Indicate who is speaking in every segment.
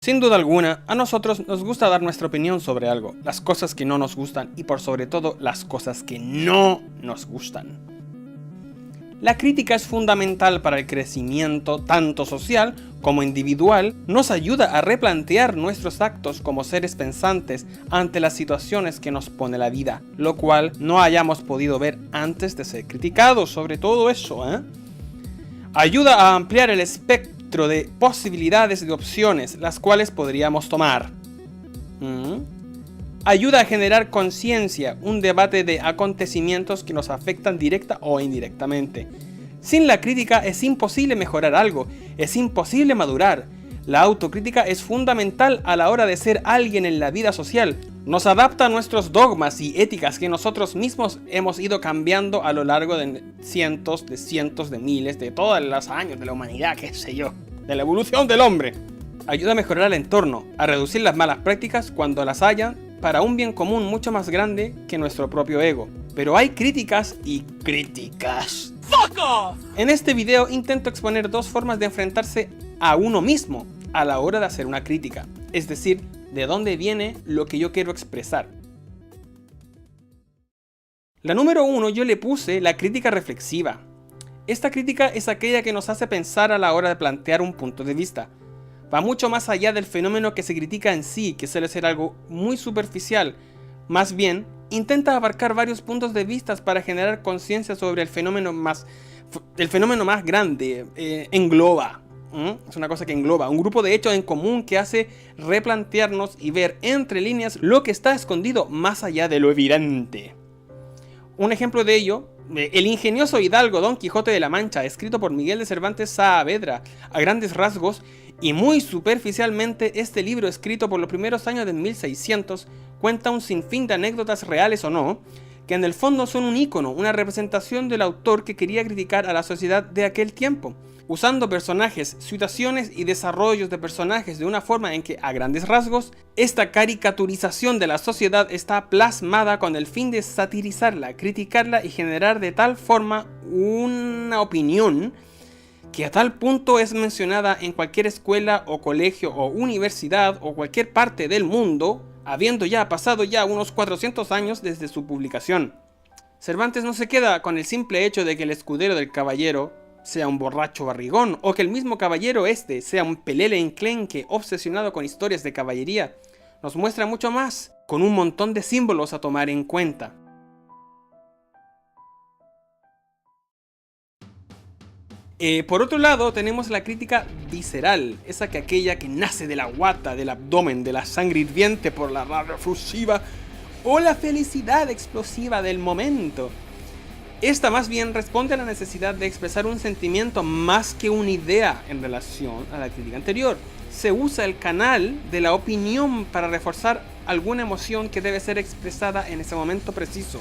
Speaker 1: Sin duda alguna, a nosotros nos gusta dar nuestra opinión sobre algo, las cosas que no nos gustan y por sobre todo las cosas que no nos gustan. La crítica es fundamental para el crecimiento tanto social como individual, nos ayuda a replantear nuestros actos como seres pensantes ante las situaciones que nos pone la vida, lo cual no hayamos podido ver antes de ser criticados sobre todo eso, Ayuda a ampliar el espectro de posibilidades de opciones, las cuales podríamos tomar. Ayuda a generar conciencia, un debate de acontecimientos que nos afectan directa o indirectamente. Sin la crítica es imposible mejorar algo, es imposible madurar. La autocrítica es fundamental a la hora de ser alguien en la vida social. Nos adapta a nuestros dogmas y éticas que nosotros mismos hemos ido cambiando a lo largo de cientos de miles, de todos los años de la humanidad, qué sé yo, de la evolución del hombre. Ayuda a mejorar el entorno, a reducir las malas prácticas cuando las haya, para un bien común mucho más grande que nuestro propio ego. Pero hay críticas y críticas. ¡Fuck off! En este video intento exponer dos formas de enfrentarse a uno mismo a la hora de hacer una crítica, es decir, de dónde viene lo que yo quiero expresar. La número 1 yo le puse la crítica reflexiva. Esta crítica es aquella que nos hace pensar a la hora de plantear un punto de vista. Va mucho más allá del fenómeno que se critica en sí, que suele ser algo muy superficial. Más bien, intenta abarcar varios puntos de vista para generar conciencia sobre el fenómeno más grande, engloba. Es una cosa que engloba, un grupo de hechos en común que hace replantearnos y ver entre líneas lo que está escondido más allá de lo evidente. Un ejemplo de ello, el ingenioso hidalgo Don Quijote de la Mancha, escrito por Miguel de Cervantes Saavedra. A grandes rasgos y muy superficialmente, este libro, escrito por los primeros años de 1600, cuenta un sinfín de anécdotas reales o no, que en el fondo son un ícono, una representación del autor que quería criticar a la sociedad de aquel tiempo, usando personajes, situaciones y desarrollos de personajes de una forma en que, a grandes rasgos, esta caricaturización de la sociedad está plasmada con el fin de satirizarla, criticarla y generar de tal forma una opinión que a tal punto es mencionada en cualquier escuela o colegio o universidad o cualquier parte del mundo, habiendo ya pasado unos 400 años desde su publicación. Cervantes no se queda con el simple hecho de que el escudero del caballero sea un borracho barrigón, o que el mismo caballero sea un pelele enclenque obsesionado con historias de caballería. Nos muestra mucho más, con un montón de símbolos a tomar en cuenta. Por otro lado, tenemos la crítica visceral, aquella que nace de la guata, del abdomen, de la sangre hirviente por la rabia efusiva o la felicidad explosiva del momento. Esta más bien responde a la necesidad de expresar un sentimiento más que una idea en relación a la crítica anterior. Se usa el canal de la opinión para reforzar alguna emoción que debe ser expresada en ese momento preciso.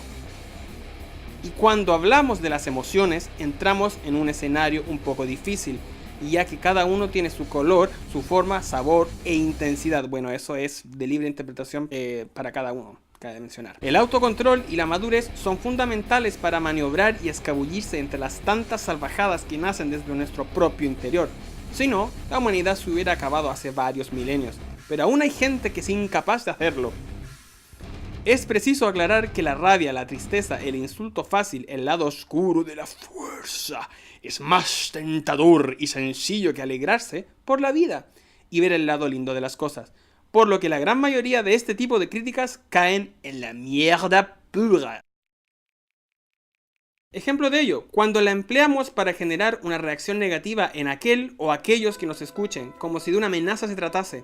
Speaker 1: Y cuando hablamos de las emociones, entramos en un escenario un poco difícil, ya que cada uno tiene su color, su forma, sabor e intensidad. Bueno, eso es de libre interpretación para cada uno. Cabe mencionar. El autocontrol y la madurez son fundamentales para maniobrar y escabullirse entre las tantas salvajadas que nacen desde nuestro propio interior. Si no, la humanidad se hubiera acabado hace varios milenios, pero aún hay gente que es incapaz de hacerlo. Es preciso aclarar que la rabia, la tristeza, el insulto fácil, el lado oscuro de la fuerza, es más tentador y sencillo que alegrarse por la vida y ver el lado lindo de las cosas. Por lo que la gran mayoría de este tipo de críticas caen en la mierda pura. Ejemplo de ello, cuando la empleamos para generar una reacción negativa en aquel o aquellos que nos escuchen, como si de una amenaza se tratase,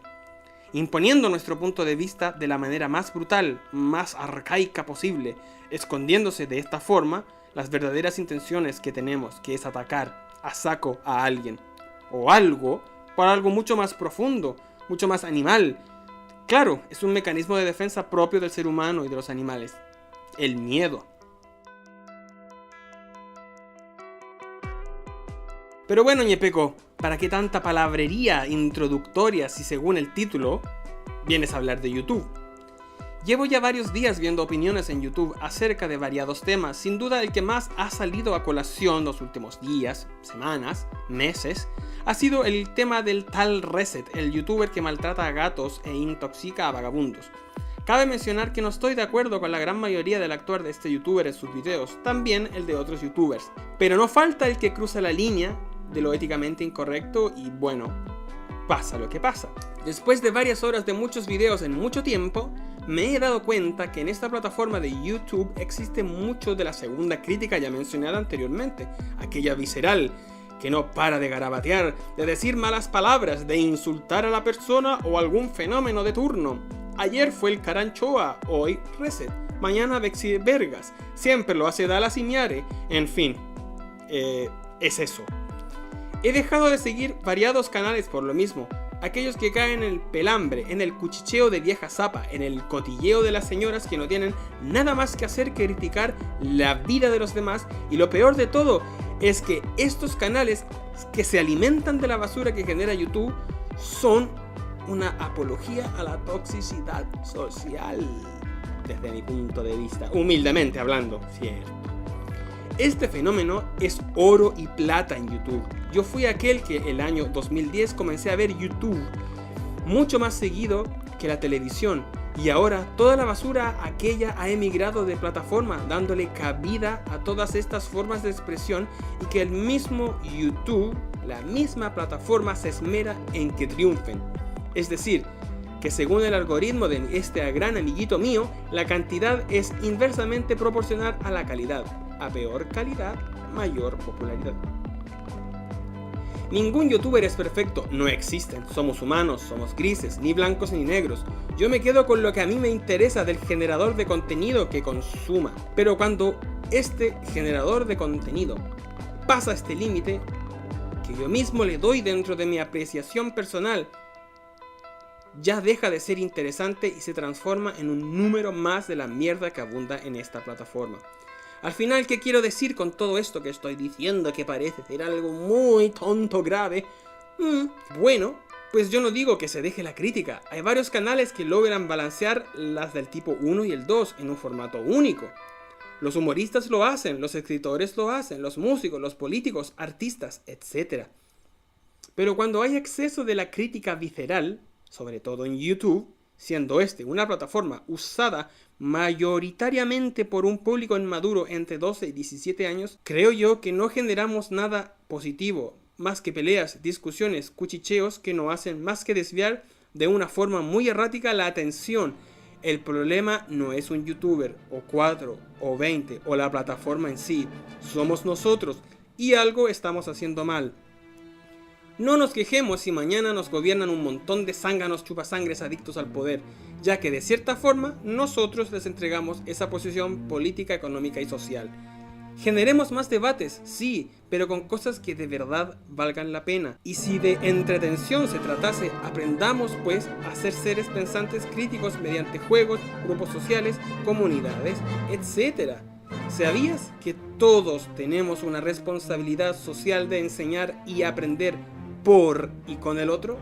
Speaker 1: imponiendo nuestro punto de vista de la manera más brutal, más arcaica posible, escondiéndose de esta forma las verdaderas intenciones que tenemos, que es atacar a saco a alguien o algo por algo mucho más profundo, mucho más animal. Claro, es un mecanismo de defensa propio del ser humano y de los animales. El miedo. Pero bueno, ñepeco, ¿para qué tanta palabrería introductoria si según el título vienes a hablar de YouTube? Llevo ya varios días viendo opiniones en YouTube acerca de variados temas. Sin duda el que más ha salido a colación los últimos días, semanas, meses, ha sido el tema del tal Reset, el youtuber que maltrata a gatos e intoxica a vagabundos. Cabe mencionar que no estoy de acuerdo con la gran mayoría del actuar de este youtuber en sus videos, también el de otros youtubers, pero no falta el que cruza la línea de lo éticamente incorrecto y bueno, pasa lo que pasa. Después de varias horas de muchos videos en mucho tiempo, me he dado cuenta que en esta plataforma de YouTube existe mucho de la segunda crítica ya mencionada anteriormente, aquella visceral, que no para de garabatear, de decir malas palabras, de insultar a la persona o algún fenómeno de turno. Ayer fue el Caranchoa, hoy Reset, mañana Bexi Vergas, siempre lo hace Dallas Iñare, en fin, es eso. He dejado de seguir variados canales por lo mismo, aquellos que caen en el pelambre, en el cuchicheo de vieja zapa, en el cotilleo de las señoras que no tienen nada más que hacer que criticar la vida de los demás, y lo peor de todo es que estos canales que se alimentan de la basura que genera YouTube son una apología a la toxicidad social, desde mi punto de vista, humildemente hablando, cierto. Este fenómeno es oro y plata en YouTube. Yo fui aquel que el año 2010 comencé a ver YouTube mucho más seguido que la televisión, y ahora toda la basura aquella ha emigrado de plataforma, dándole cabida a todas estas formas de expresión, y que el mismo YouTube, la misma plataforma, se esmera en que triunfen. Es decir, que según el algoritmo de este gran amiguito mío, la cantidad es inversamente proporcional a la calidad. A peor calidad, mayor popularidad. Ningún youtuber es perfecto, no existen, somos humanos, somos grises, ni blancos ni negros. Yo me quedo con lo que a mí me interesa del generador de contenido que consuma. Pero cuando este generador de contenido pasa este límite, que yo mismo le doy dentro de mi apreciación personal, ya deja de ser interesante y se transforma en un número más de la mierda que abunda en esta plataforma. Al final, ¿qué quiero decir con todo esto que estoy diciendo, que parece ser algo muy tonto, grave? Bueno, pues yo no digo que se deje la crítica. Hay varios canales que logran balancear las del tipo 1 y el 2 en un formato único. Los humoristas lo hacen, los escritores lo hacen, los músicos, los políticos, artistas, etc. Pero cuando hay exceso de la crítica visceral, sobre todo en YouTube, siendo este una plataforma usada mayoritariamente por un público inmaduro entre 12 y 17 años, creo yo que no generamos nada positivo, más que peleas, discusiones, cuchicheos que no hacen más que desviar de una forma muy errática la atención. El problema no es un youtuber, o 4, o 20, o la plataforma en sí, somos nosotros, y algo estamos haciendo mal. No nos quejemos si mañana nos gobiernan un montón de zánganos chupasangres adictos al poder, ya que de cierta forma nosotros les entregamos esa posición política, económica y social. Generemos más debates, sí, pero con cosas que de verdad valgan la pena. Y si de entretención se tratase, aprendamos pues a ser seres pensantes críticos mediante juegos, grupos sociales, comunidades, etc. ¿Sabías que todos tenemos una responsabilidad social de enseñar y aprender por y con el otro?